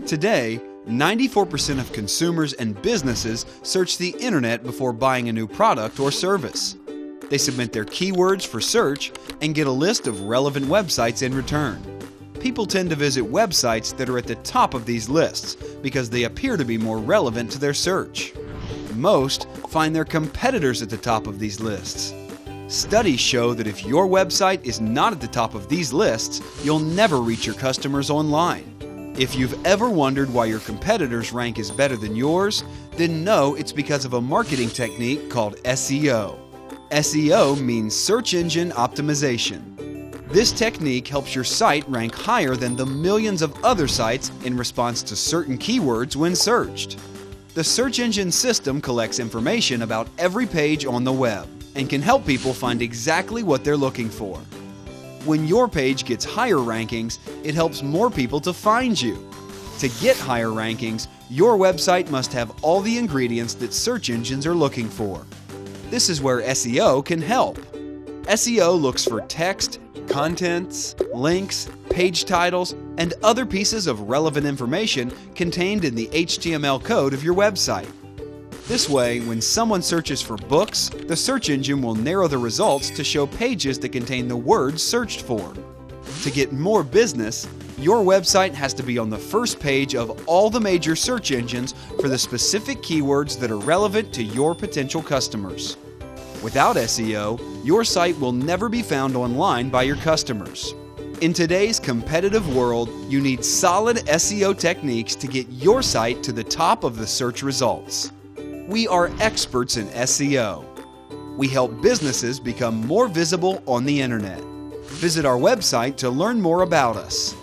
Today, 94% of consumers and businesses search the internet before buying a new product or service. They submit their keywords for search and get a list of relevant websites in return. People tend to visit websites that are at the top of these lists because they appear to be more relevant to their search. Most find their competitors at the top of these lists. Studies show that if your website is not at the top of these lists, you'll never reach your customers online. If you've ever wondered why your competitors' rank is better than yours, then know it's because of a marketing technique called SEO. SEO means search engine optimization. This technique helps your site rank higher than the millions of other sites in response to certain keywords when searched. The search engine system collects information about every page on the web and can help people find exactly what they're looking for. When your page gets higher rankings, it helps more people to find you. To get higher rankings, your website must have all the ingredients that search engines are looking for. This is where SEO can help. SEO looks for text, contents, links, page titles, and other pieces of relevant information contained in the HTML code of your website. This way, when someone searches for books, the search engine will narrow the results to show pages that contain the words searched for. To get more business, your website has to be on the first page of all the major search engines for the specific keywords that are relevant to your potential customers. Without SEO, your site will never be found online by your customers. In today's competitive world, you need solid SEO techniques to get your site to the top of the search results. We are experts in SEO. We help businesses become more visible on the internet. Visit our website to learn more about us.